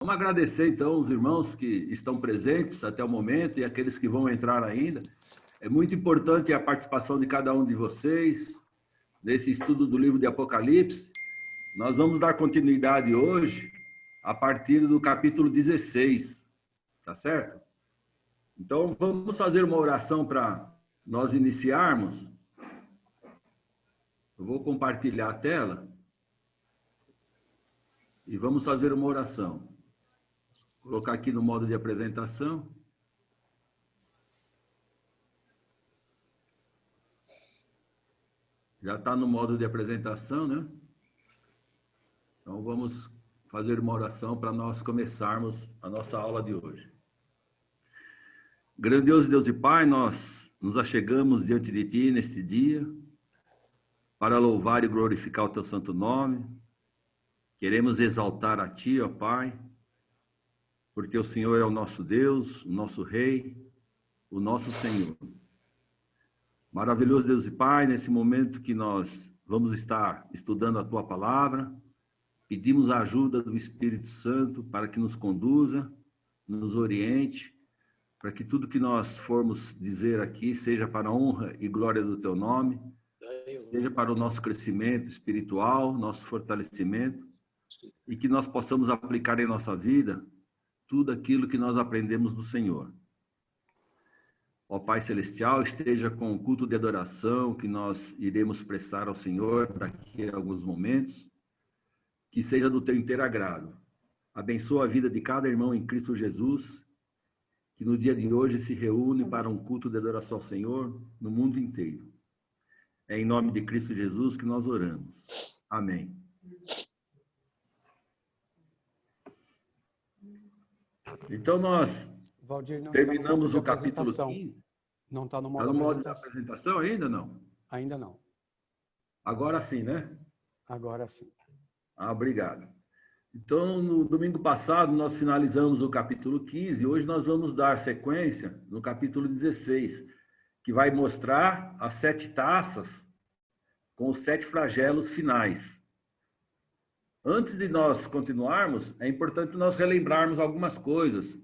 Vamos agradecer, então, os irmãos que estão presentes até o momento e aqueles que vão entrar ainda. É muito importante a participação de cada um de vocês nesse estudo do livro de Apocalipse. Nós vamos dar continuidade hoje a partir do capítulo 16, tá certo? Então, vamos fazer uma oração para nós iniciarmos. Eu vou compartilhar a tela e vamos fazer uma oração. Vou colocar aqui no modo de apresentação. Já está no modo de apresentação, né? Então, vamos fazer uma oração para nós começarmos a nossa aula de hoje. Grandioso Deus e Pai, nós nos achegamos diante de Ti neste dia para louvar e glorificar o Teu santo nome. Queremos exaltar a Ti, ó Pai, porque o Senhor é o nosso Deus, o nosso Rei, o nosso Senhor. Maravilhoso Deus e Pai, nesse momento que nós vamos estar estudando a Tua Palavra, pedimos a ajuda do Espírito Santo para que nos conduza, nos oriente, para que tudo que nós formos dizer aqui seja para a honra e glória do Teu nome, seja para o nosso crescimento espiritual, nosso fortalecimento, e que nós possamos aplicar em nossa vida tudo aquilo que nós aprendemos do Senhor. Ó Pai Celestial, esteja com o culto de adoração que nós iremos prestar ao Senhor daqui a alguns momentos, que seja do Teu inteiro agrado. Abençoa a vida de cada irmão em Cristo Jesus, que no dia de hoje se reúne para um culto de adoração ao Senhor no mundo inteiro. É em nome de Cristo Jesus que nós oramos. Amém. Então, nós Valdir, não terminamos tá o capítulo 15. Não está no Está modo, no modo de apresentação ainda, não? Ainda não. Agora sim, né? Agora sim. Ah, obrigado. Então, no domingo passado, nós finalizamos o capítulo 15, e hoje nós vamos dar sequência no capítulo 16, que vai mostrar as 7 taças com os 7 flagelos finais. Antes de nós continuarmos, é importante nós relembrarmos algumas coisas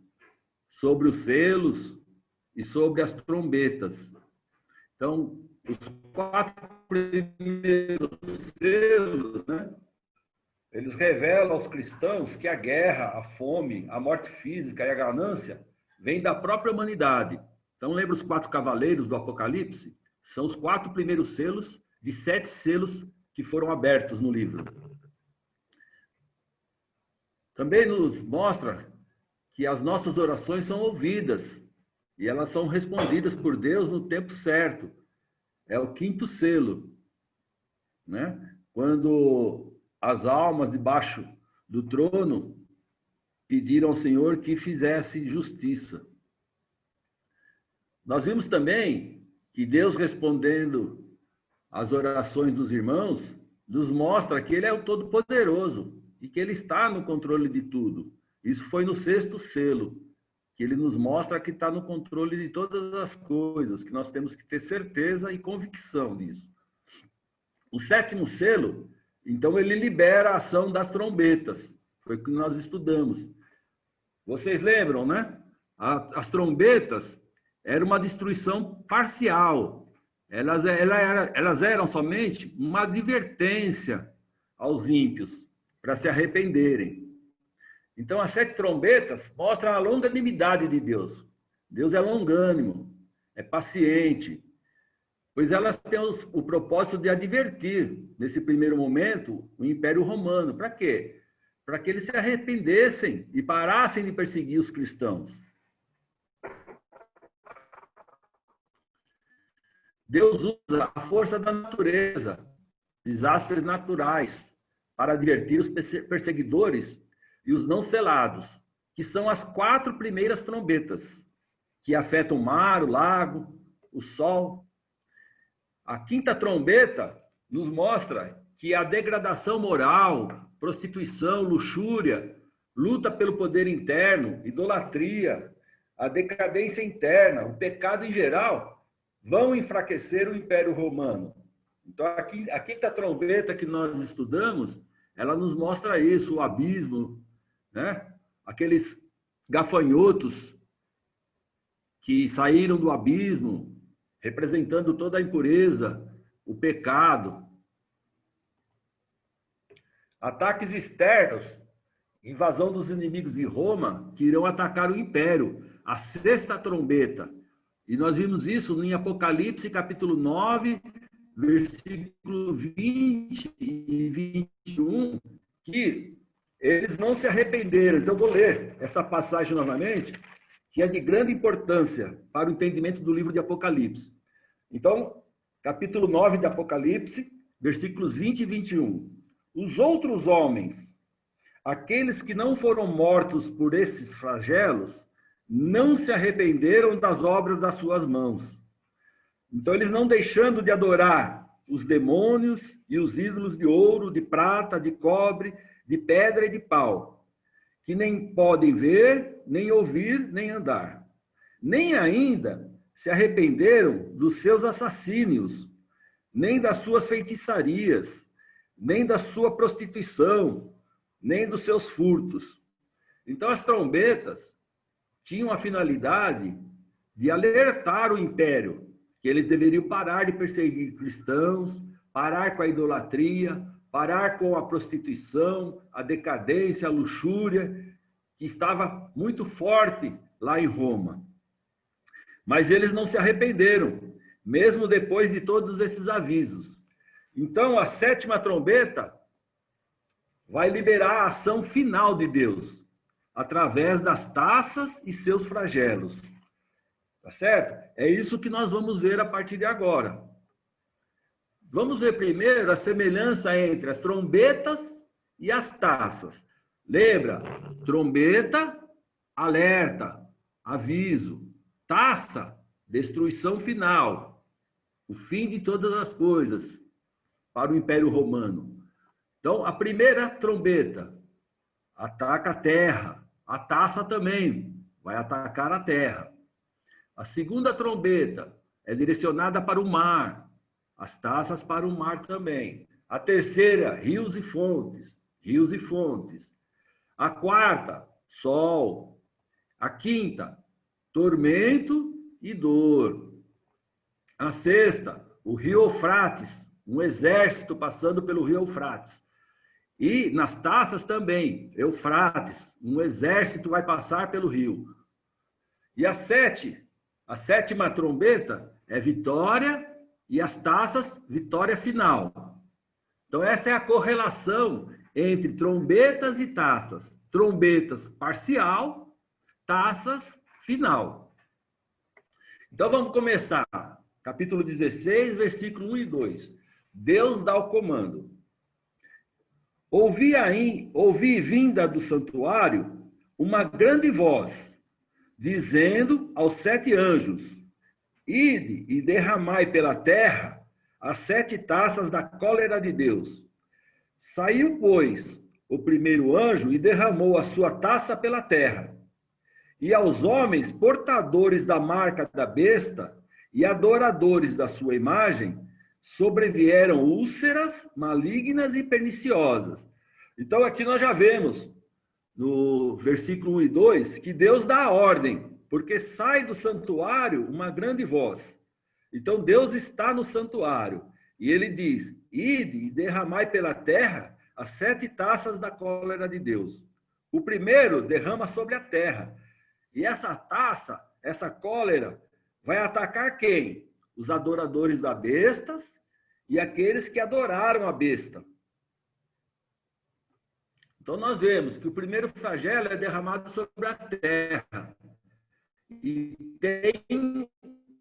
sobre os selos e sobre as trombetas. Então, os 4 primeiros selos, né? Eles revelam aos cristãos que a guerra, a fome, a morte física e a ganância vêm da própria humanidade. Então, lembra os 4 cavaleiros do Apocalipse? São os 4 primeiros selos de 7 selos que foram abertos no livro. Também nos mostra que as nossas orações são ouvidas e elas são respondidas por Deus no tempo certo. É o 5º selo, né? Quando as almas debaixo do trono pediram ao Senhor que fizesse justiça. Nós vimos também que Deus, respondendo às orações dos irmãos, nos mostra que Ele é o Todo-Poderoso e que Ele está no controle de tudo. Isso foi no 6º selo, que Ele nos mostra que está no controle de todas as coisas, que nós temos que ter certeza e convicção disso. O 7º selo, então, ele libera a ação das trombetas. Foi o que nós estudamos. Vocês lembram, né? As trombetas eram uma destruição parcial. Elas eram somente uma advertência aos ímpios para se arrependerem. Então, as 7 trombetas mostram a longanimidade de Deus. Deus é longânimo, é paciente, pois elas têm o propósito de advertir, nesse primeiro momento, o Império Romano. Para quê? Para que eles se arrependessem e parassem de perseguir os cristãos. Deus usa a força da natureza, desastres naturais, para advertir os perseguidores e os não selados, que são as 4 primeiras trombetas, que afetam o mar, o lago, o sol. A 5ª trombeta nos mostra que a degradação moral, prostituição, luxúria, luta pelo poder interno, idolatria, a decadência interna, o pecado em geral, vão enfraquecer o Império Romano. Então, a 5ª trombeta que nós estudamos, ela nos mostra isso, o abismo, né? aqueles gafanhotos que saíram do abismo, representando toda a impureza, o pecado. Ataques externos, invasão dos inimigos de Roma, que irão atacar o império, a sexta trombeta. E nós vimos isso em Apocalipse, capítulo 9, versículo 20 e 21, que eles não se arrependeram. Então, eu vou ler essa passagem novamente, que é de grande importância para o entendimento do livro de Apocalipse. Então, capítulo 9 de Apocalipse, versículos 20 e 21. Os outros homens, aqueles que não foram mortos por esses flagelos, não se arrependeram das obras das suas mãos. Então, eles não deixando de adorar os demônios e os ídolos de ouro, de prata, de cobre, de pedra e de pau, que nem podem ver, nem ouvir, nem andar. Nem ainda se arrependeram dos seus assassínios, nem das suas feitiçarias, nem da sua prostituição, nem dos seus furtos. Então, as trombetas tinham a finalidade de alertar o império que eles deveriam parar de perseguir cristãos, parar com a idolatria, parar com a prostituição, a decadência, a luxúria, que estava muito forte lá em Roma. Mas eles não se arrependeram, mesmo depois de todos esses avisos. Então, a sétima trombeta vai liberar a ação final de Deus, através das taças e seus flagelos. Tá certo? É isso que nós vamos ver a partir de agora. Vamos ver primeiro a semelhança entre as trombetas e as taças. Lembra? Trombeta, alerta, aviso. Taça, destruição final. O fim de todas as coisas para o Império Romano. Então, a primeira trombeta ataca a terra. A taça também vai atacar a terra. A segunda trombeta é direcionada para o mar. As taças para o mar também. A terceira, rios e fontes. Rios e fontes. A quarta, sol. A quinta, tormento e dor. A sexta, o rio Eufrates. Um exército passando pelo rio Eufrates. E nas taças também, Eufrates. Um exército vai passar pelo rio. E a sétima trombeta é vitória e as taças, vitória final. Então, essa é a correlação entre trombetas e taças. Trombetas parcial, taças final. Então, vamos começar. Capítulo 16, versículo 1 e 2. Deus dá o comando. Ouvi vinda do santuário uma grande voz, dizendo aos 7 anjos: ide e derramai pela terra as 7 taças da cólera de Deus. Saiu, pois, o primeiro anjo e derramou a sua taça pela terra. E aos homens portadores da marca da besta e adoradores da sua imagem sobrevieram úlceras malignas e perniciosas. Então, aqui nós já vemos, no versículo 1 e 2, que Deus dá a ordem, porque sai do santuário uma grande voz. Então, Deus está no santuário, e ele diz: ide e derramai pela terra as 7 taças da cólera de Deus. O primeiro derrama sobre a terra, e essa taça, essa cólera, vai atacar quem? Os adoradores da bestas e aqueles que adoraram a besta. Então, nós vemos que o primeiro flagelo é derramado sobre a terra e tem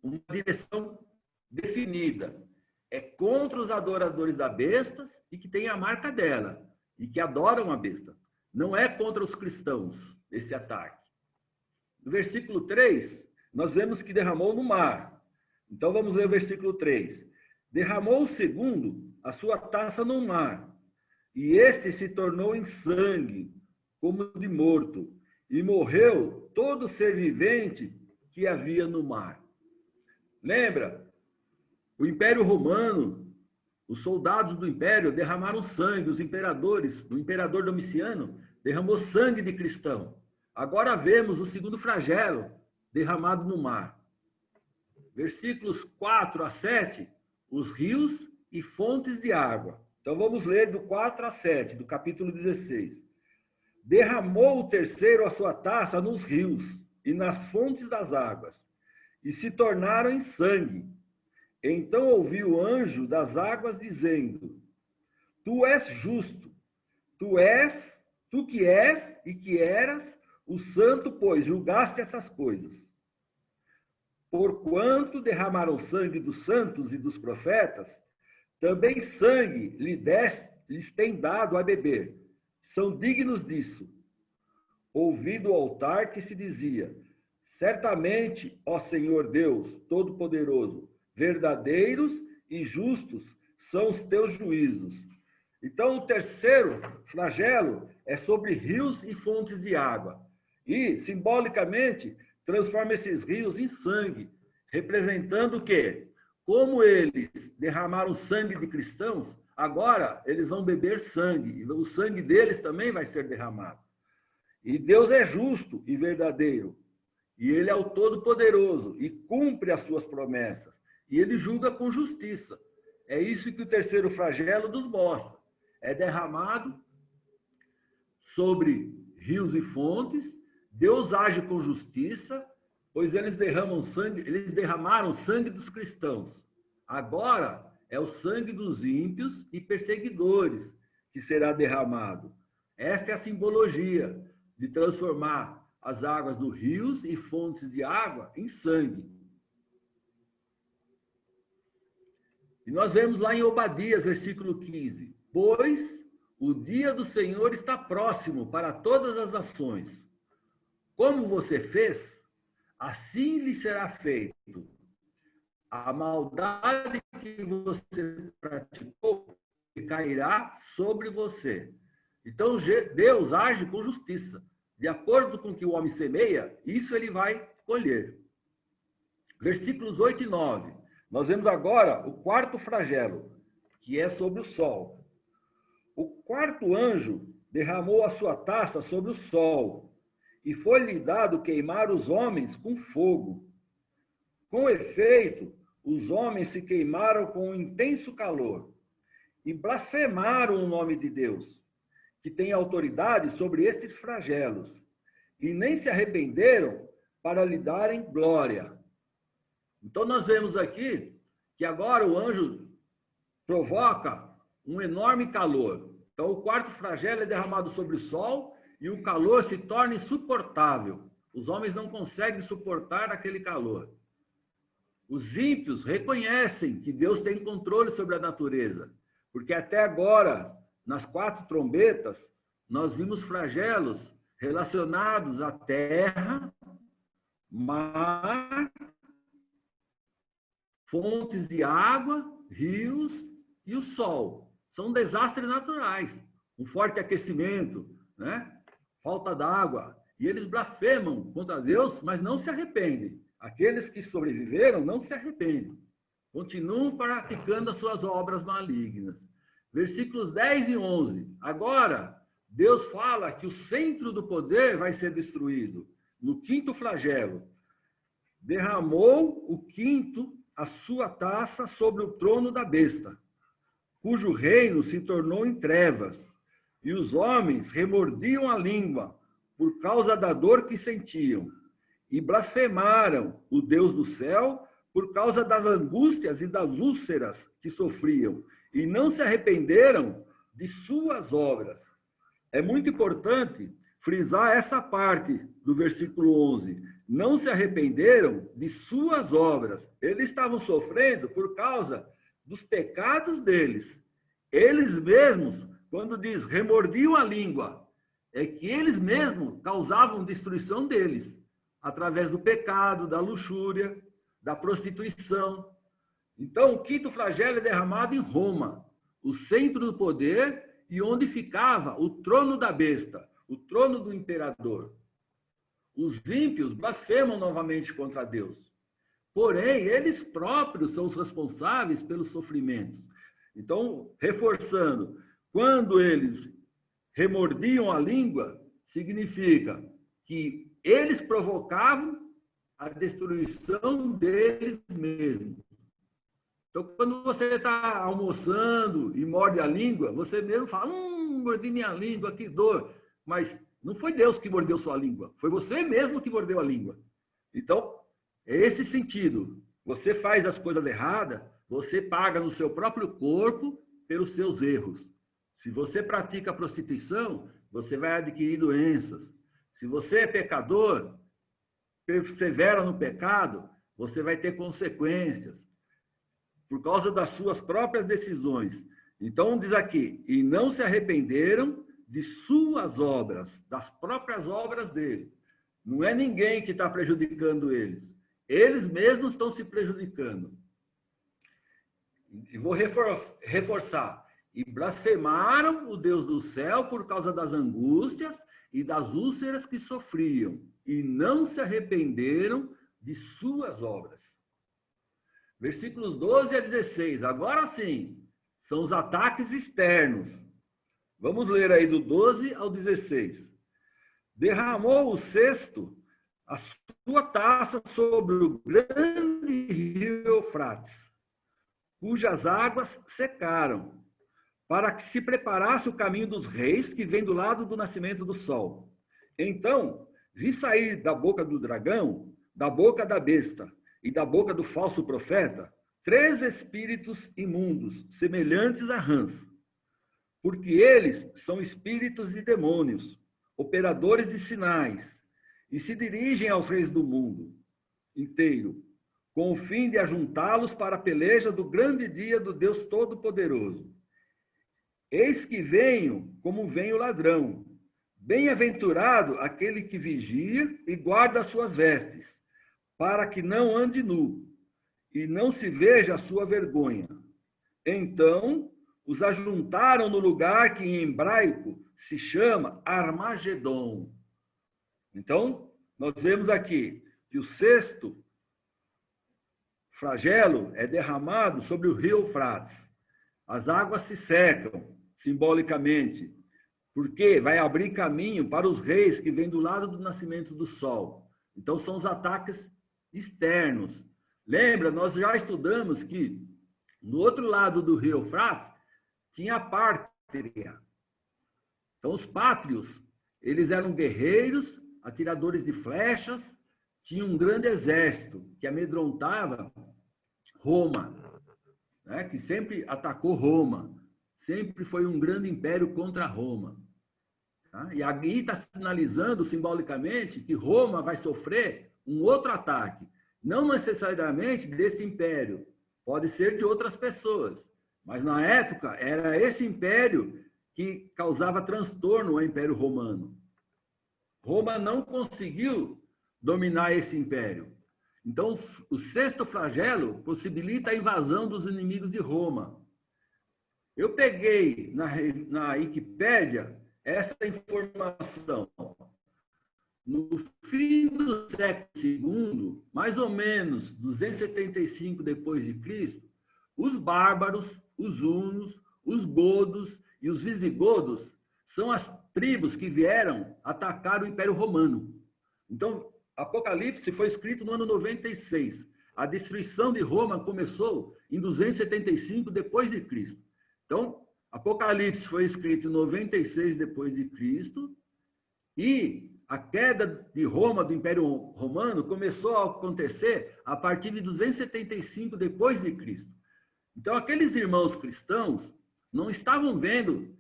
uma direção definida. É contra os adoradores da besta e que tem a marca dela e que adoram a besta. Não é contra os cristãos esse ataque. No versículo 3, nós vemos que derramou no mar. Então, vamos ler o versículo 3. Derramou o segundo a sua taça no mar, e este se tornou em sangue, como de morto, e morreu todo ser vivente que havia no mar. Lembra? O Império Romano, os soldados do Império derramaram sangue, os imperadores, o imperador Domiciano derramou sangue de cristão. Agora vemos o segundo flagelo derramado no mar. Versículos 4 a 7, os rios e fontes de água. Então vamos ler do 4 a 7, do capítulo 16. Derramou o terceiro a sua taça nos rios e nas fontes das águas, e se tornaram em sangue. Então ouviu o anjo das águas dizendo: Tu és justo, tu que és e que eras o santo, pois julgaste essas coisas. Porquanto derramaram sangue dos santos e dos profetas, também sangue lhes tem dado a beber. São dignos disso. Ouvi do altar que se dizia: Certamente, ó Senhor Deus Todo-Poderoso, verdadeiros e justos são os teus juízos. Então, o terceiro flagelo é sobre rios e fontes de água. E, simbolicamente, transforma esses rios em sangue, representando o quê? Como eles derramaram sangue de cristãos, agora eles vão beber sangue, e o sangue deles também vai ser derramado. E Deus é justo e verdadeiro, e Ele é o Todo-Poderoso, e cumpre as suas promessas, e Ele julga com justiça. É isso que o terceiro flagelo nos mostra. É derramado sobre rios e fontes, Deus age com justiça, pois eles derramaram sangue dos cristãos. Agora é o sangue dos ímpios e perseguidores que será derramado. Esta é a simbologia de transformar as águas dos rios e fontes de água em sangue. E nós vemos lá em Obadias, versículo 15: Pois o dia do Senhor está próximo para todas as nações. Como você fez, assim lhe será feito. A maldade que você praticou cairá sobre você. Então, Deus age com justiça. De acordo com o que o homem semeia, isso ele vai colher. Versículos 8 e 9. Nós vemos agora o quarto flagelo, que é sobre o sol. O quarto anjo derramou a sua taça sobre o sol, e foi-lhe dado queimar os homens com fogo. Com efeito, os homens se queimaram com um intenso calor e blasfemaram o nome de Deus, que tem autoridade sobre estes flagelos, e nem se arrependeram para lhe darem glória. Então nós vemos aqui que agora o anjo provoca um enorme calor. Então o quarto flagelo é derramado sobre o sol, e o calor se torna insuportável. Os homens não conseguem suportar aquele calor. Os ímpios reconhecem que Deus tem controle sobre a natureza, porque até agora, nas 4 trombetas, nós vimos flagelos relacionados à terra, mar, fontes de água, rios e o sol. São desastres naturais. Um forte aquecimento, né? Falta d'água, e eles blasfemam contra Deus, mas não se arrependem. Aqueles que sobreviveram não se arrependem. Continuam praticando as suas obras malignas. Versículos 10 e 11. Agora, Deus fala que o centro do poder vai ser destruído. No quinto flagelo, derramou o quinto a sua taça sobre o trono da besta, cujo reino se tornou em trevas. E os homens remordiam a língua por causa da dor que sentiam, e blasfemaram o Deus do céu por causa das angústias e das úlceras que sofriam, e não se arrependeram de suas obras. É muito importante frisar essa parte do versículo 11. Não se arrependeram de suas obras. Eles estavam sofrendo por causa dos pecados deles. Eles mesmos, quando diz remordiam a língua, é que eles mesmos causavam destruição deles, através do pecado, da luxúria, da prostituição. Então, o quinto flagelo é derramado em Roma, o centro do poder e onde ficava o trono da besta, o trono do imperador. Os ímpios blasfemam novamente contra Deus. Porém, eles próprios são os responsáveis pelos sofrimentos. Então, reforçando, quando eles remordiam a língua, significa que eles provocavam a destruição deles mesmos. Então, quando você está almoçando e morde a língua, você mesmo fala, mordi minha língua, que dor. Mas não foi Deus que mordeu sua língua, foi você mesmo que mordeu a língua. Então, é esse sentido. Você faz as coisas erradas, você paga no seu próprio corpo pelos seus erros. Se você pratica a prostituição, você vai adquirir doenças. Se você é pecador, persevera no pecado, você vai ter consequências por causa das suas próprias decisões. Então, diz aqui, e não se arrependeram de suas obras, das próprias obras dele. Não é ninguém que está prejudicando eles. Eles mesmos estão se prejudicando. E vou reforçar. E blasfemaram o Deus do céu por causa das angústias e das úlceras que sofriam, e não se arrependeram de suas obras. Versículos 12 a 16. Agora sim, são os ataques externos. Vamos ler aí do 12 ao 16. Derramou o cesto a sua taça sobre o grande rio Eufrates, cujas águas secaram, para que se preparasse o caminho dos reis que vem do lado do nascimento do sol. Então, vi sair da boca do dragão, da boca da besta e da boca do falso profeta, 3 espíritos imundos, semelhantes a rãs, porque eles são espíritos de demônios, operadores de sinais, e se dirigem aos reis do mundo inteiro, com o fim de ajuntá-los para a peleja do grande dia do Deus Todo-Poderoso. Eis que venho como vem o ladrão. Bem-aventurado aquele que vigia e guarda as suas vestes, para que não ande nu, e não se veja a sua vergonha. Então, os ajuntaram no lugar que em hebraico se chama Armagedon. Então, nós vemos aqui que o 6º flagelo é derramado sobre o rio Eufrates. As águas se secam, simbolicamente, porque vai abrir caminho para os reis que vêm do lado do nascimento do sol. Então, são os ataques externos. Lembra, nós já estudamos que no outro lado do rio Eufrates tinha a pátria. Então, os pátrios, eles eram guerreiros, atiradores de flechas, tinham um grande exército que amedrontava Roma, né? Que sempre atacou Roma, sempre foi um grande império contra Roma. Tá? E aí está sinalizando simbolicamente que Roma vai sofrer um outro ataque, não necessariamente desse império, pode ser de outras pessoas, mas na época era esse império que causava transtorno ao Império Romano. Roma não conseguiu dominar esse império. Então, o 6º flagelo possibilita a invasão dos inimigos de Roma. Eu peguei na Wikipédia essa informação. No fim do século II, mais ou menos 275 depois de Cristo, os bárbaros, os hunos, os godos e os visigodos são as tribos que vieram atacar o Império Romano. Então, Apocalipse foi escrito no ano 96. A destruição de Roma começou em 275 depois de Cristo. Então, Apocalipse foi escrito em 96 depois de Cristo e a queda de Roma, do Império Romano, começou a acontecer a partir de 275 depois de Cristo. Então, aqueles irmãos cristãos não estavam vendo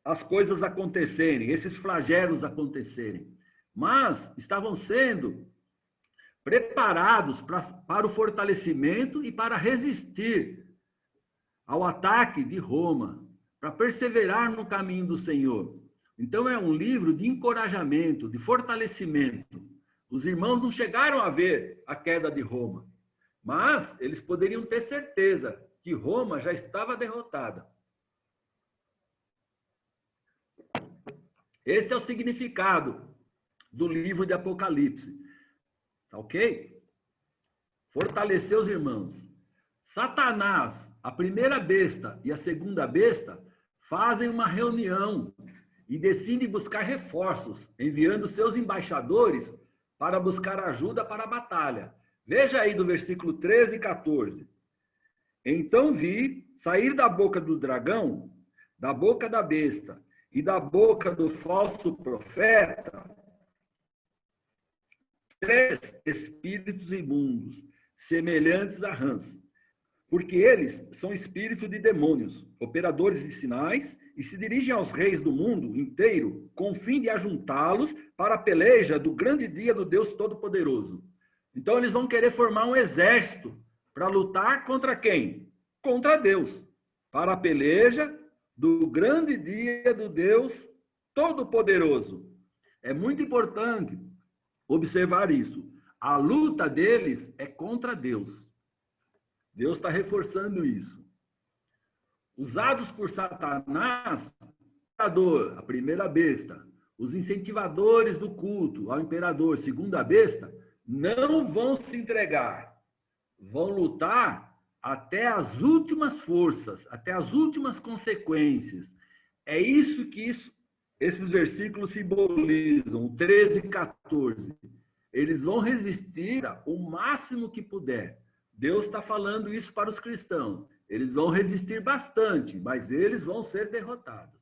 as coisas acontecerem, esses flagelos acontecerem, mas estavam sendo preparados para o fortalecimento e para resistir ao ataque de Roma, para perseverar no caminho do Senhor. Então, é um livro de encorajamento, de fortalecimento. Os irmãos não chegaram a ver a queda de Roma, mas eles poderiam ter certeza que Roma já estava derrotada. Esse é o significado do livro de Apocalipse. Tá ok? Fortalecer os irmãos. Satanás, a primeira besta e a segunda besta, fazem uma reunião e decide buscar reforços, enviando seus embaixadores para buscar ajuda para a batalha. Veja aí do versículo 13 e 14. Então vi sair da boca do dragão, da boca da besta e da boca do falso profeta 3 espíritos imundos, semelhantes a rãs, porque eles são espíritos de demônios, operadores de sinais, e se dirigem aos reis do mundo inteiro com o fim de ajuntá-los para a peleja do grande dia do Deus Todo-Poderoso. Então eles vão querer formar um exército para lutar contra quem? Contra Deus, para a peleja do grande dia do Deus Todo-Poderoso. É muito importante observar isso. A luta deles é contra Deus. Deus está reforçando isso. Usados por Satanás, a primeira besta, os incentivadores do culto ao imperador, segunda besta, não vão se entregar. Vão lutar até as últimas forças, até as últimas consequências. É isso que esses versículos simbolizam, 13 e 14. Eles vão resistir o máximo que puder. Deus está falando isso para os cristãos. Eles vão resistir bastante, mas eles vão ser derrotados.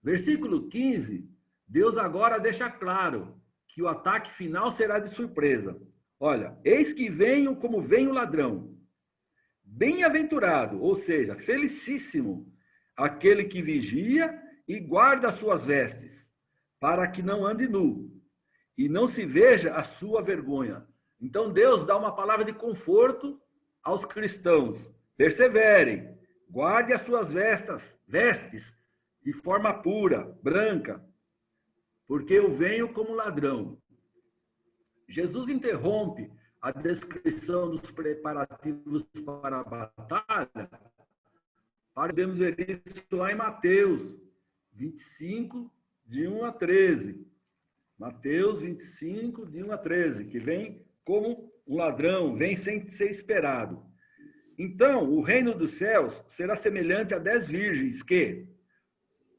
Versículo 15, Deus agora deixa claro que o ataque final será de surpresa. Olha, eis que venho como vem o ladrão. Bem-aventurado, ou seja, felicíssimo, aquele que vigia e guarda as suas vestes, para que não ande nu, e não se veja a sua vergonha. Então Deus dá uma palavra de conforto aos cristãos. Perseverem, guarde as suas vestes de forma pura, branca, porque eu venho como ladrão. Jesus interrompe a descrição dos preparativos para a batalha. Podemos ver isso lá em Mateus 25, de 1 a 13. Mateus 25, de 1 a 13, que vem como um ladrão, vem sem ser esperado. Então, o reino dos céus será semelhante a 10 virgens que,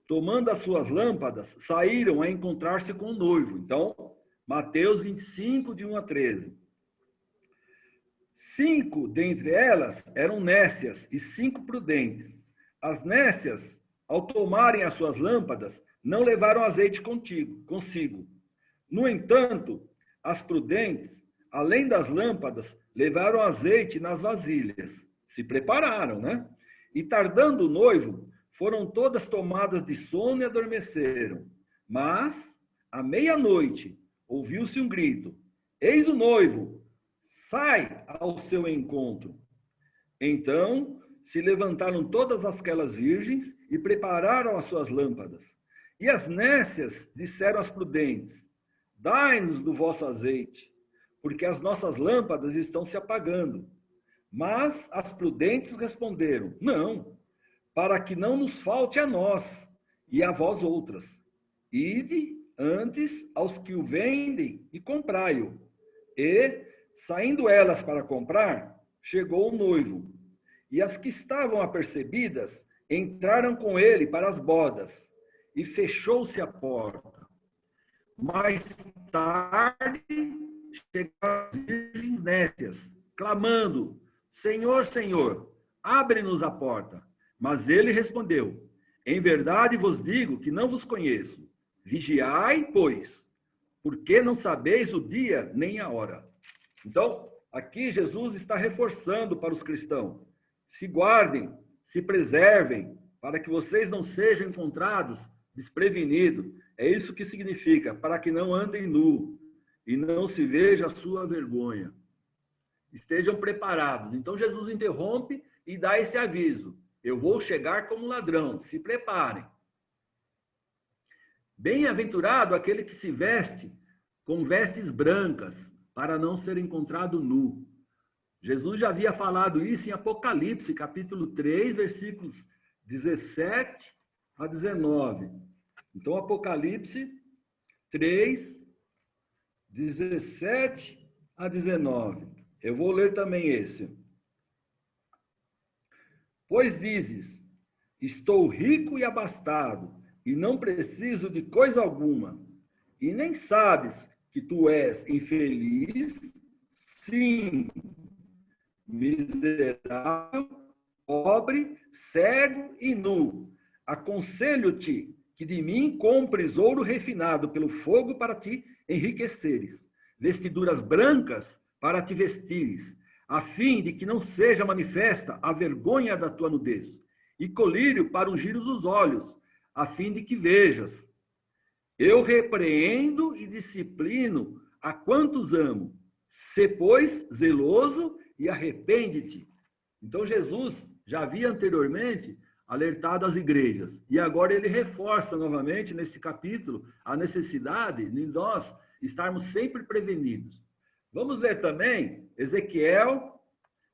tomando as suas lâmpadas, saíram a encontrar-se com o noivo. Então, Mateus 25, de 1 a 13. 5 dentre elas eram nécias e 5 prudentes. As nécias, ao tomarem as suas lâmpadas, não levaram azeite consigo. No entanto, as prudentes, além das lâmpadas, levaram azeite nas vasilhas. Se prepararam, né? E tardando o noivo, foram todas tomadas de sono e adormeceram. Mas, à meia-noite, ouviu-se um grito: eis o noivo, sai ao seu encontro. Então, se levantaram todas aquelas virgens e prepararam as suas lâmpadas. E as nécias disseram às prudentes: dai-nos do vosso azeite, porque as nossas lâmpadas estão se apagando. Mas as prudentes responderam: não, para que não nos falte a nós e a vós outras. Ide antes aos que o vendem e comprai-o. E, saindo elas para comprar, chegou o noivo. E as que estavam apercebidas entraram com ele para as bodas, e fechou-se a porta. Mais tarde chegaram as virgens nécias, clamando: Senhor, Senhor, abre-nos a porta. Mas ele respondeu: em verdade vos digo que não vos conheço. Vigiai, pois, porque não sabeis o dia nem a hora. Então, aqui Jesus está reforçando para os cristãos: se guardem, se preservem, para que vocês não sejam encontrados desprevenidos. É isso que significa: para que não andem nu e não se veja a sua vergonha. Estejam preparados. Então Jesus interrompe e dá esse aviso: eu vou chegar como ladrão, se preparem. Bem-aventurado aquele que se veste com vestes brancas, para não ser encontrado nu. Jesus já havia falado isso em Apocalipse, capítulo 3, versículos 17 a 19. Então, Apocalipse 3, 17 a 19. Eu vou ler também esse. Pois dizes: estou rico e abastado, e não preciso de coisa alguma. E nem sabes que tu és infeliz, sim, miserável, pobre, cego e nu. Aconselho-te que de mim compres ouro refinado pelo fogo para te enriqueceres, vestiduras brancas para te vestires, a fim de que não seja manifesta a vergonha da tua nudez, e colírio para ungir os olhos, a fim de que vejas. Eu repreendo e disciplino a quantos amo. Sê, pois, zeloso e arrepende-te. Então, Jesus já havia anteriormente alertado as igrejas. E agora ele reforça novamente, nesse capítulo, a necessidade de nós estarmos sempre prevenidos. Vamos ler também Ezequiel,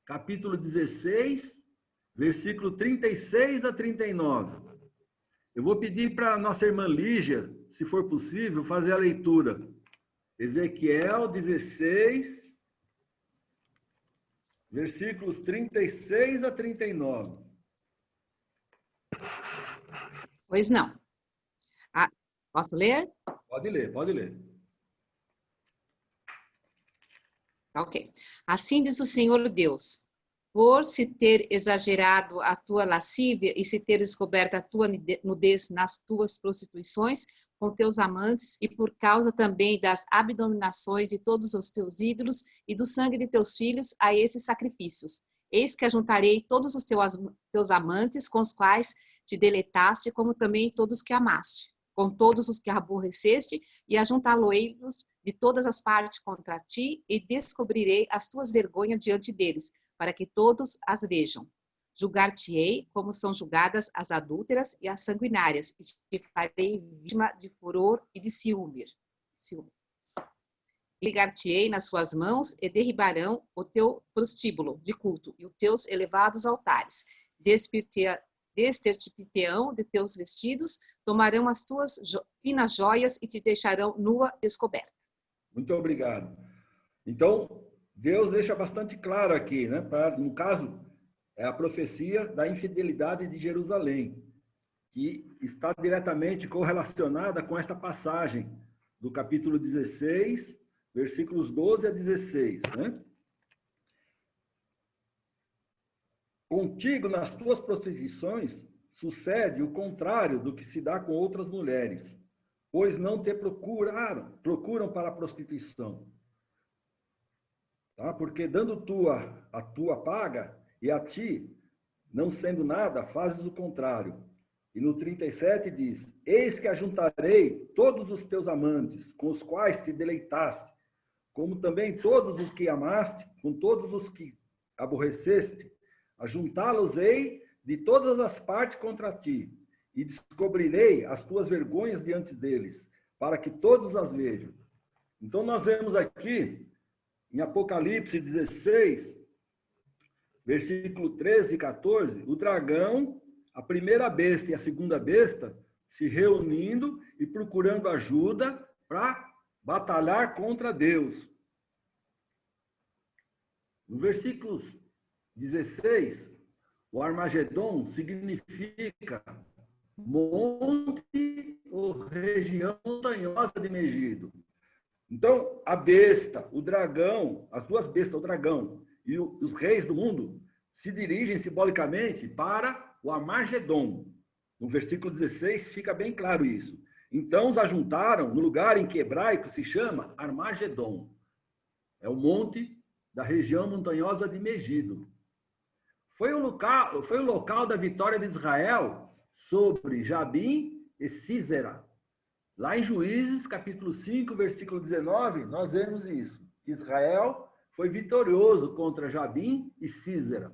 capítulo 16, versículo 36 a 39. Eu vou pedir para a nossa irmã Lígia, se for possível, fazer a leitura. Ezequiel 16, versículos 36 a 39. Pois não. Posso ler? Pode ler, pode ler. Ok. Assim diz o Senhor Deus: por se ter exagerado a tua lascívia e se ter descoberto a tua nudez nas tuas prostituições com teus amantes, e por causa também das abominações de todos os teus ídolos e do sangue de teus filhos a esses sacrifícios, eis que ajuntarei todos os teus amantes com os quais te deleitaste, como também todos que amaste, com todos os que aborreceste, e ajuntá-los-ei-los de todas as partes contra ti, e descobrirei as tuas vergonhas diante deles, para que todos as vejam. Julgar-te-ei como são julgadas as adúlteras e as sanguinárias, e te farei vítima de furor e de ciúme. Ligar-te-ei nas suas mãos e derribarão o teu prostíbulo de culto e os teus elevados altares. Destertipeão de teus vestidos, tomarão as tuas finas joias e te deixarão nua descoberta. Muito obrigado. Então, Deus deixa bastante claro aqui, né? No caso, é a profecia da infidelidade de Jerusalém, que está diretamente correlacionada com esta passagem do capítulo 16, versículos 12 a 16, né? Contigo, nas tuas prostituições, sucede o contrário do que se dá com outras mulheres, pois não te procuram para a prostituição. Tá? Porque dando a tua paga, e a ti, não sendo nada, fazes o contrário. E no 37 diz: eis que ajuntarei todos os teus amantes, com os quais te deleitaste, como também todos os que amaste, com todos os que aborreceste, ajuntá-los-ei de todas as partes contra ti, e descobrirei as tuas vergonhas diante deles, para que todos as vejam. Então, nós vemos aqui, em Apocalipse 16, versículo 13 e 14, o dragão, a primeira besta e a segunda besta, se reunindo e procurando ajuda para batalhar contra Deus. No versículo 16, o Armagedon significa monte ou região montanhosa de Megido. Então, a besta, o dragão, as duas bestas, o dragão e os reis do mundo, se dirigem simbolicamente para o Armagedon. No versículo 16 fica bem claro isso. Então, os ajuntaram no lugar em que hebraico se chama Armagedon. É o monte da região montanhosa de Megido. Foi o local da vitória de Israel sobre Jabim e Sísera. Lá em Juízes, capítulo 5, versículo 19, nós vemos isso. Israel foi vitorioso contra Jabim e Sísera.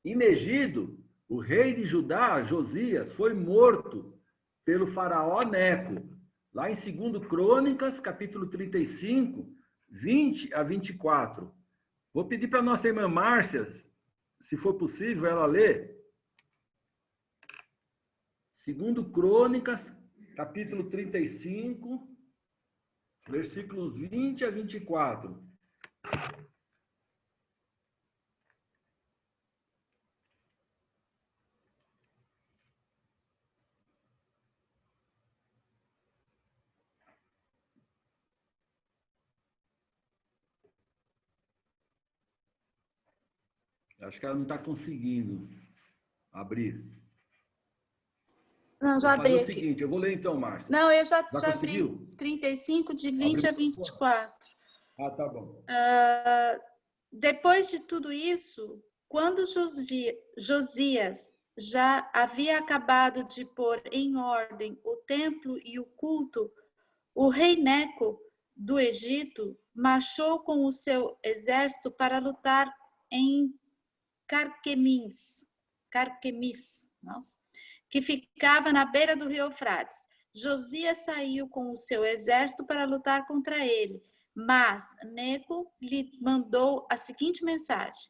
Em Megido, o rei de Judá, Josias, foi morto pelo faraó Neco. Lá em 2 Crônicas, capítulo 35, 20 a 24. Vou pedir para a nossa irmã Márcia, se for possível, ela ler. 2 Crônicas, capítulo 35, versículos 20 a 24. Acho que ela não está conseguindo abrir. Não, já Vou abri fazer o aqui. seguinte, eu vou ler então, Márcia. Não, eu já abri conseguiu? 35, de 20 a Abriu? 24. Ah, tá bom. Depois de tudo isso, quando Josias já havia acabado de pôr em ordem o templo e o culto, o rei Neco do Egito marchou com o seu exército para lutar em Carquemis, nossa, que ficava na beira do rio Eufrates. Josias saiu com o seu exército para lutar contra ele, mas Neco lhe mandou a seguinte mensagem: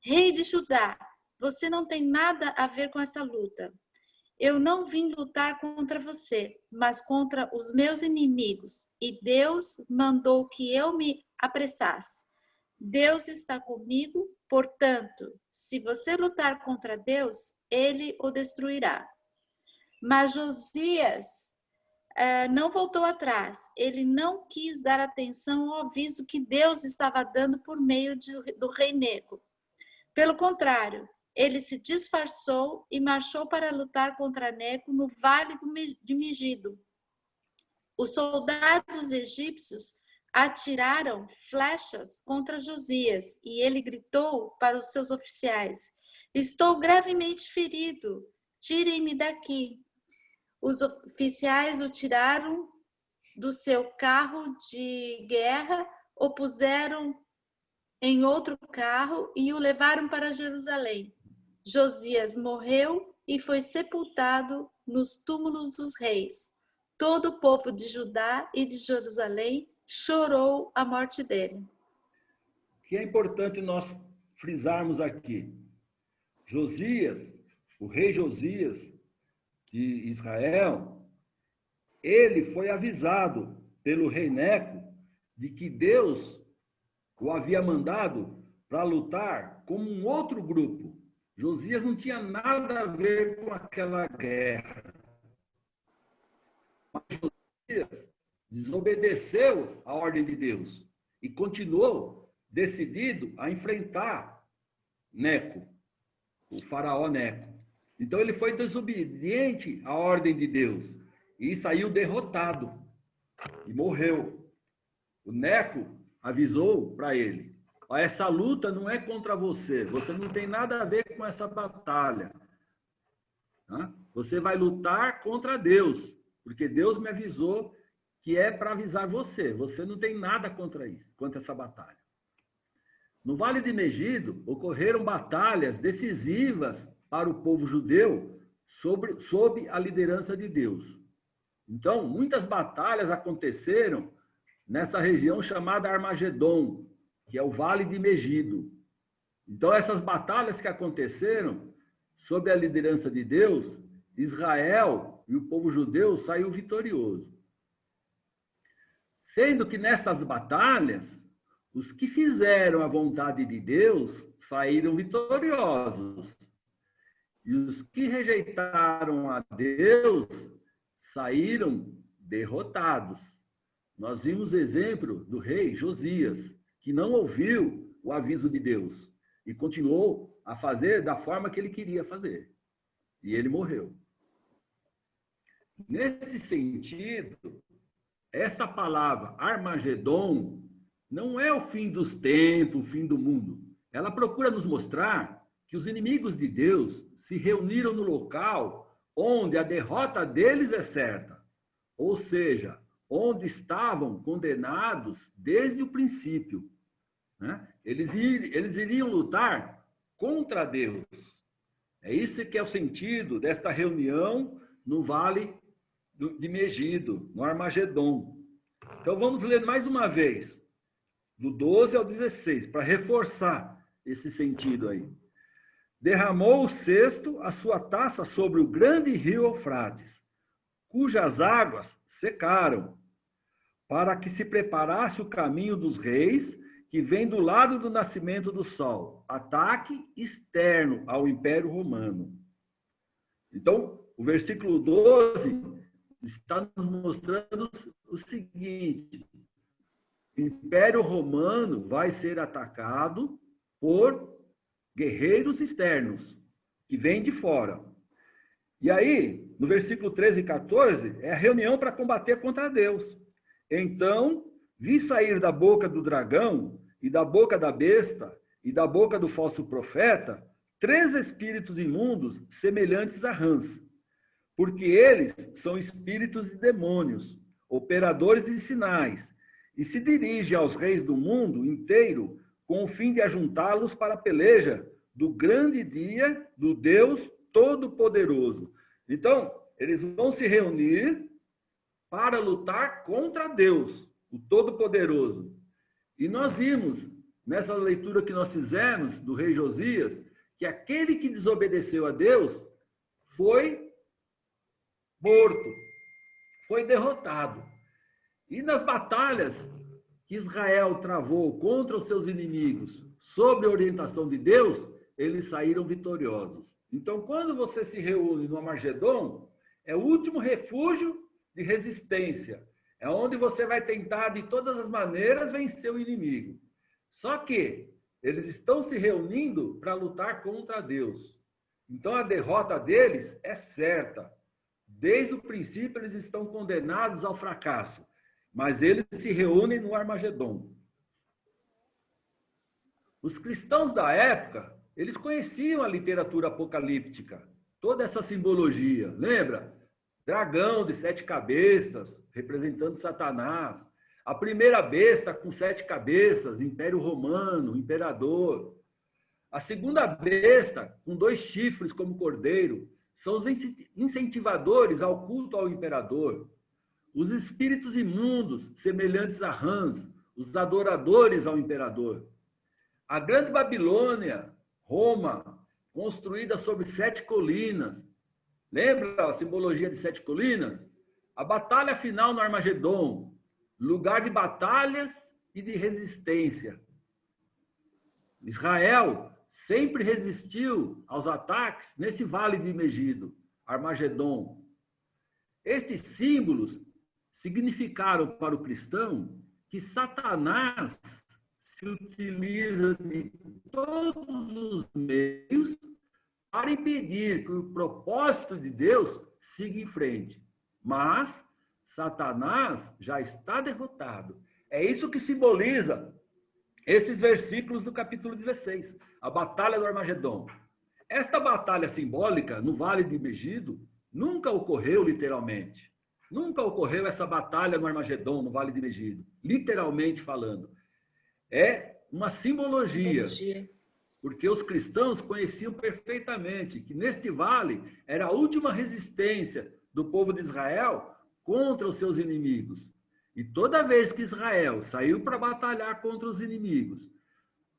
Rei de Judá, você não tem nada a ver com esta luta. Eu não vim lutar contra você, mas contra os meus inimigos, e Deus mandou que eu me apressasse. Deus está comigo, portanto, se você lutar contra Deus, ele o destruirá. Mas Josias não voltou atrás. Ele não quis dar atenção ao aviso que Deus estava dando por meio do rei Neco. Pelo contrário, ele se disfarçou e marchou para lutar contra Neco no vale de Megido. Os soldados egípcios atiraram flechas contra Josias e ele gritou para os seus oficiais: Estou gravemente ferido, tirem-me daqui. Os oficiais o tiraram do seu carro de guerra, o puseram em outro carro e o levaram para Jerusalém. Josias morreu e foi sepultado nos túmulos dos reis. Todo o povo de Judá e de Jerusalém chorou a morte dele. O que é importante nós frisarmos aqui? Josias, o rei Josias de Israel, ele foi avisado pelo rei Neco de que Deus o havia mandado para lutar com um outro grupo. Josias não tinha nada a ver com aquela guerra. Mas Josias desobedeceu a ordem de Deus e continuou decidido a enfrentar Neco, o faraó Neco. Então ele foi desobediente à ordem de Deus e saiu derrotado e morreu. O Neco avisou para ele: essa luta não é contra você, você não tem nada a ver com essa batalha. Você vai lutar contra Deus, porque Deus me avisou que é para avisar você. Você não tem nada contra isso, contra essa batalha. No Vale de Megido, ocorreram batalhas decisivas para o povo judeu sob a liderança de Deus. Então, muitas batalhas aconteceram nessa região chamada Armagedon, que é o Vale de Megido. Então, essas batalhas que aconteceram sob a liderança de Deus, Israel e o povo judeu saiu vitorioso. Sendo que nessas batalhas, os que fizeram a vontade de Deus saíram vitoriosos. E os que rejeitaram a Deus saíram derrotados. Nós vimos o exemplo do rei Josias, que não ouviu o aviso de Deus e continuou a fazer da forma que ele queria fazer. E ele morreu. Nesse sentido, essa palavra Armagedon não é o fim dos tempos, o fim do mundo. Ela procura nos mostrar que os inimigos de Deus se reuniram no local onde a derrota deles é certa. Ou seja, onde estavam condenados desde o princípio. Eles iriam lutar contra Deus. É isso que é o sentido desta reunião no Vale de Megido, no Armagedon. Então vamos ler mais uma vez, do 12 ao 16, para reforçar esse sentido aí. Derramou o cesto a sua taça sobre o grande rio Eufrates, cujas águas secaram, para que se preparasse o caminho dos reis, que vem do lado do nascimento do sol, ataque externo ao Império Romano. Então, o versículo 12 está nos mostrando o seguinte: o Império Romano vai ser atacado por guerreiros externos, que vêm de fora. E aí, no versículo 13 e 14, é a reunião para combater contra Deus. Então, vi sair da boca do dragão, e da boca da besta, e da boca do falso profeta, 3 espíritos imundos semelhantes a rãs, porque eles são espíritos de demônios, operadores de sinais, e se dirigem aos reis do mundo inteiro com o fim de ajuntá-los para a peleja do grande dia do Deus Todo-Poderoso. Então, eles vão se reunir para lutar contra Deus, o Todo-Poderoso. E nós vimos, nessa leitura que nós fizemos do rei Josias, que aquele que desobedeceu a Deus foi morto, foi derrotado. E nas batalhas que Israel travou contra os seus inimigos, sob a orientação de Deus, eles saíram vitoriosos. Então, quando você se reúne no Armagedon, é o último refúgio de resistência. É onde você vai tentar, de todas as maneiras, vencer o inimigo. Só que eles estão se reunindo para lutar contra Deus. Então, a derrota deles é certa. Desde o princípio, eles estão condenados ao fracasso. Mas eles se reúnem no Armagedon. Os cristãos da época, eles conheciam a literatura apocalíptica, toda essa simbologia. Lembra? Dragão de 7 cabeças, representando Satanás. A primeira besta com 7 cabeças, Império Romano, imperador. A segunda besta, com 2 chifres como cordeiro, são os incentivadores ao culto ao imperador. Os espíritos imundos, semelhantes a rãs, os adoradores ao imperador. A grande Babilônia, Roma, construída sobre 7 colinas. Lembra a simbologia de 7 colinas? A batalha final no Armagedon, lugar de batalhas e de resistência. Israel sempre resistiu aos ataques nesse vale de Megido, Armagedon. Estes símbolos significaram para o cristão que Satanás se utiliza de todos os meios para impedir que o propósito de Deus siga em frente. Mas Satanás já está derrotado. É isso que simboliza esses versículos do capítulo 16, a batalha do Armagedon. Esta batalha simbólica no Vale de Megido nunca ocorreu literalmente. Nunca ocorreu essa batalha no Armagedon, no Vale de Megido, literalmente falando. É uma simbologia, porque os cristãos conheciam perfeitamente que neste vale era a última resistência do povo de Israel contra os seus inimigos. E toda vez que Israel saiu para batalhar contra os inimigos,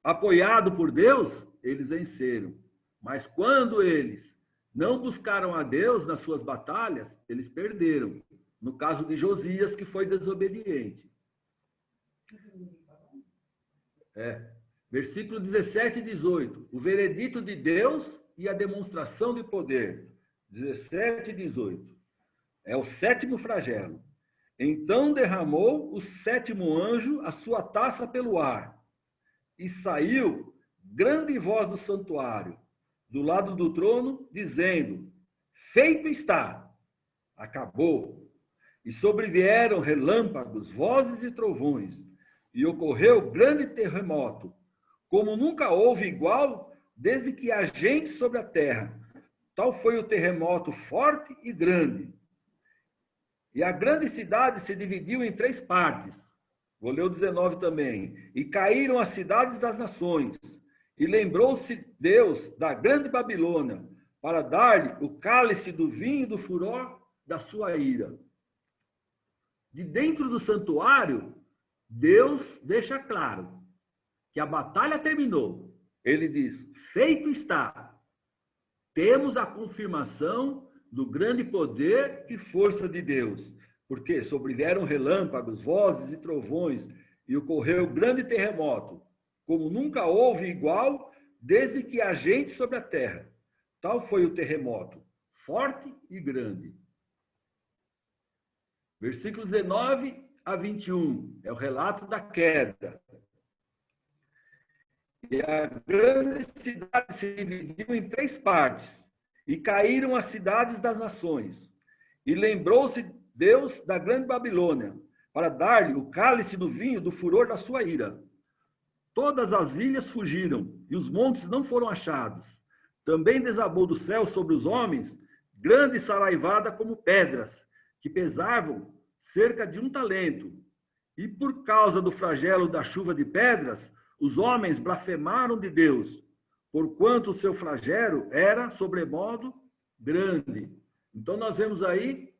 apoiado por Deus, eles venceram. Mas quando eles não buscaram a Deus nas suas batalhas, eles perderam. No caso de Josias, que foi desobediente. Versículo 17 e 18. O veredito de Deus e a demonstração de poder. 17 e 18. É o 7º flagelo. Então derramou o 7º anjo a sua taça pelo ar, e saiu grande voz do santuário, do lado do trono, dizendo: feito está, acabou. E sobrevieram relâmpagos, vozes e trovões, e ocorreu grande terremoto, como nunca houve igual desde que há gente sobre a terra. Tal foi o terremoto forte e grande. E a grande cidade se dividiu em 3 partes. Vou ler o 19 também. E caíram as cidades das nações. E lembrou-se Deus da grande Babilônia, para dar-lhe o cálice do vinho do furor da sua ira. De dentro do santuário, Deus deixa claro que a batalha terminou. Ele diz: feito está. Temos a confirmação do grande poder e força de Deus, porque sobrevieram relâmpagos, vozes e trovões, e ocorreu grande terremoto, como nunca houve igual desde que há gente sobre a terra. Tal foi o terremoto, forte e grande. Versículos 19 a 21, é o relato da queda. E a grande cidade se dividiu em 3 partes, e caíram as cidades das nações. E lembrou-se Deus da grande Babilônia, para dar-lhe o cálice do vinho do furor da sua ira. Todas as ilhas fugiram, e os montes não foram achados. Também desabou do céu sobre os homens grande saraivada como pedras, que pesavam cerca de 1 talento. E por causa do flagelo da chuva de pedras, os homens blasfemaram de Deus, porquanto o seu flagelo era sobremodo grande. Então nós vemos aí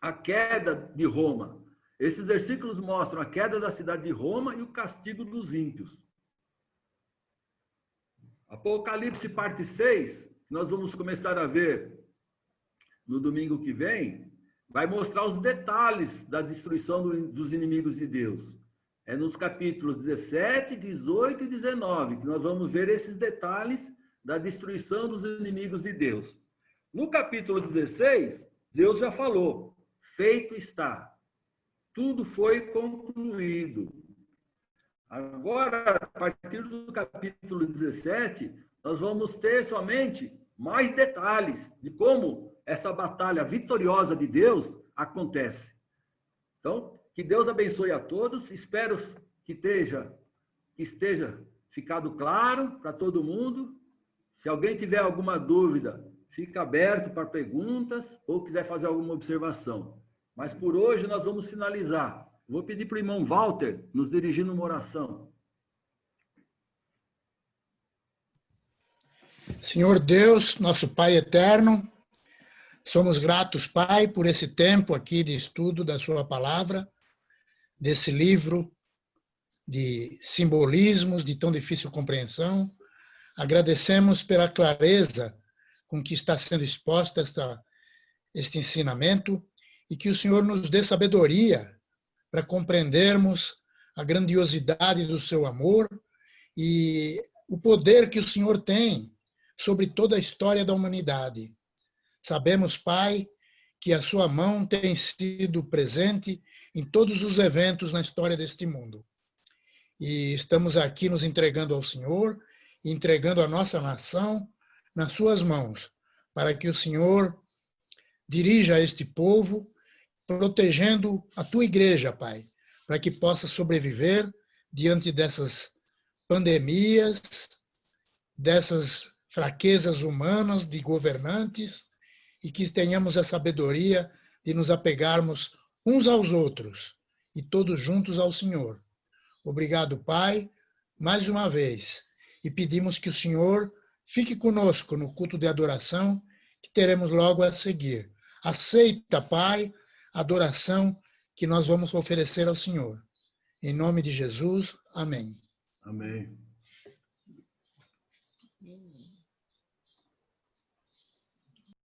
a queda de Roma. Esses versículos mostram a queda da cidade de Roma e o castigo dos ímpios. Apocalipse parte 6, nós vamos começar a ver no domingo que vem, vai mostrar os detalhes da destruição dos inimigos de Deus. É nos capítulos 17, 18 e 19 que nós vamos ver esses detalhes da destruição dos inimigos de Deus. No capítulo 16, Deus já falou, feito está. Tudo foi concluído. Agora, a partir do capítulo 17, nós vamos ter somente mais detalhes de como essa batalha vitoriosa de Deus acontece. Então, que Deus abençoe a todos. Espero que esteja ficado claro para todo mundo. Se alguém tiver alguma dúvida, fica aberto para perguntas ou quiser fazer alguma observação. Mas por hoje nós vamos finalizar. Vou pedir para o irmão Walter nos dirigir numa oração. Senhor Deus, nosso Pai eterno, somos gratos, Pai, por esse tempo aqui de estudo da sua palavra, desse livro de simbolismos de tão difícil compreensão. Agradecemos pela clareza com que está sendo exposta este ensinamento e que o Senhor nos dê sabedoria para compreendermos a grandiosidade do seu amor e o poder que o Senhor tem sobre toda a história da humanidade. Sabemos, Pai, que a sua mão tem sido presente em todos os eventos na história deste mundo. E estamos aqui nos entregando ao Senhor, entregando a nossa nação nas suas mãos, para que o Senhor dirija este povo, protegendo a tua igreja, Pai, para que possa sobreviver diante dessas pandemias, dessas fraquezas humanas de governantes, e que tenhamos a sabedoria de nos apegarmos uns aos outros e todos juntos ao Senhor. Obrigado, Pai, mais uma vez, e pedimos que o Senhor fique conosco no culto de adoração que teremos logo a seguir. Aceita, Pai, a adoração que nós vamos oferecer ao Senhor. Em nome de Jesus, amém. Amém.